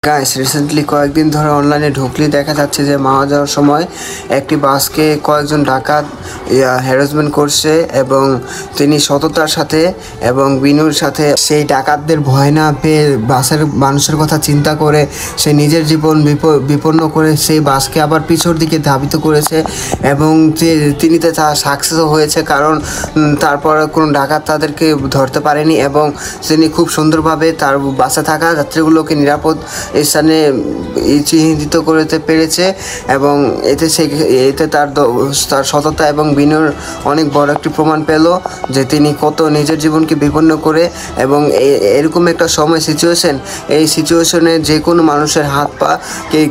Guys recently কয়েকদিন ধরে অনলাইনে ঢুকলেই দেখা যাচ্ছে যে মাওয়া যাওয়ার সময় একটি বাসকে কয়েকজন ডাকাত হ্যারাসমেন্ট করছে এবং তিনি সততার সাথে এবং বিনয়ের সাথে সেই ডাকাতদের ভয় না পেয়ে বাসের মানুষের কথা চিন্তা করে সে নিজের জীবন বিপন্ন করে সেই বাসকে আবার পিছর দিকে ধাবিত করেছে এবং তিনি তা সাকসেসও হয়েছে, কারণ তারপর কোনো ডাকাত তাদেরকে ধরতে পারেনি এবং তিনি খুব সুন্দরভাবে তার বাসে থাকা যাত্রীগুলোকে নিরাপদ স্থানে চিহ্নিত করতে পেরেছে এবং এতে তার সততা এবং বিনয়ের অনেক বড় একটি প্রমাণ পেল যে তিনি কত নিজের জীবনকে বিপন্ন করে এবং এরকম একটা সময় এই সিচুয়েশনে যে কোনো মানুষের হাত পা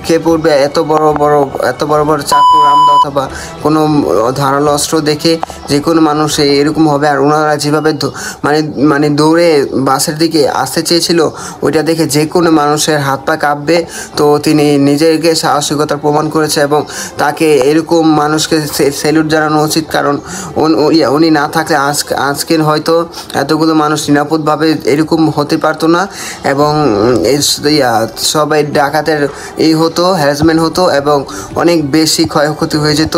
কে পড়বে এত বড় বড় চাকু রামদা অথবা কোনো ধারালো অস্ত্র দেখে যে কোনো মানুষ এরকম হবে। আর ওনারা যেভাবে মানে দৌড়ে বাসের দিকে আসতে চেয়েছিল ওইটা দেখে যে কোনো মানুষের হাত পা কাঁপবে। তো তিনি নিজেকে সাহসিকতার প্রমাণ করেছে এবং তাকে এরকম মানুষকে স্যালুট জানানো উচিত, কারণ উনি না থাকলে আজকে হয়তো এতগুলো মানুষ নিরাপদভাবে এরকম হতে পারতো না এবং সবাই ডাকাতের হতো, হ্যারাসমেন্ট হতো এবং অনেক বেশি ক্ষয়ক্ষতি হয়ে যেত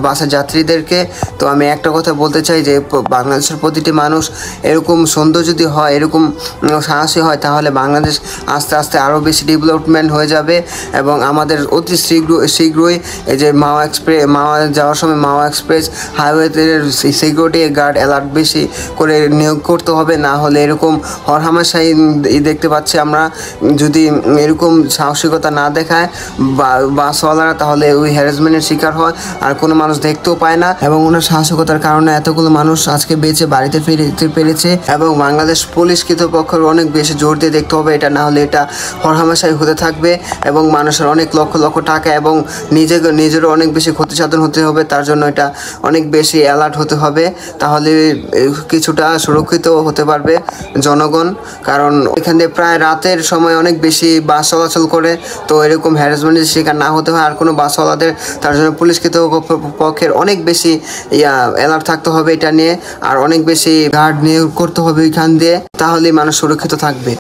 বাসের যাত্রীদেরকে। তো আমি একটা কথা বলতে চাই যে বাংলাদেশের প্রতিটি মানুষ এরকম সুন্দর যদি হয়, এরকম সাহসী হয়, তাহলে বাংলাদেশ আস্তে আস্তে আরও বেশি ডেভেলপমেন্ট হয়ে যাবে এবং আমাদের অতি শীঘ্রই এই যে মাওয়া যাওয়ার সময় মাওয়া এক্সপ্রেস হাইওয়েতে সিকিউরিটি গার্ড অ্যালার্ট বেশি করে নিয়োগ করতে হবে, না হলে এরকম হরহামেশাই দেখতে পাচ্ছি আমরা যদি এরকম সাহসিকতা না দেখায় বাসওয়ালারা তাহলে ওই হ্যারাসমেন্টের শিকার হয় আর কোনো মানুষ দেখতেও পায় না এবং ওনার সাহসিকতার কারণে এতগুলো মানুষ আজকে বেঁচে বাড়িতে ফিরতে পেরেছে এবং বাংলাদেশ পুলিশ কর্তৃপক্ষের অনেক বেশি জোর দিয়ে দেখতে হবে, এটা না হলে এটা হরহামেশাই হতে থাকবে এবং মানুষের অনেক লক্ষ লক্ষ টাকা এবং নিজেরও অনেক বেশি ক্ষতিসাধন হতে হবে। তার জন্য এটা অনেক বেশি অ্যালার্ট হতে হবে, তাহলে কিছুটা সুরক্ষিত হতে পারবে জনগণ, কারণ এখানে প্রায় রাতের সময় অনেক বেশি বাস চলাচল করে। তো এরকম হ্যারাসমেন্টের শিকার না হতে হয় আর কোনো বাসওয়ালাদের, তার জন্য পুলিশ কর্তৃপক্ষের অনেক বেশি অ্যালার্ট থাকতে হবে এটা নিয়ে, আর অনেক বেশি গার্ড নিয়োগ করতে হবে এখান দিয়ে, তাহলে মানুষ সুরক্ষিত থাকবে।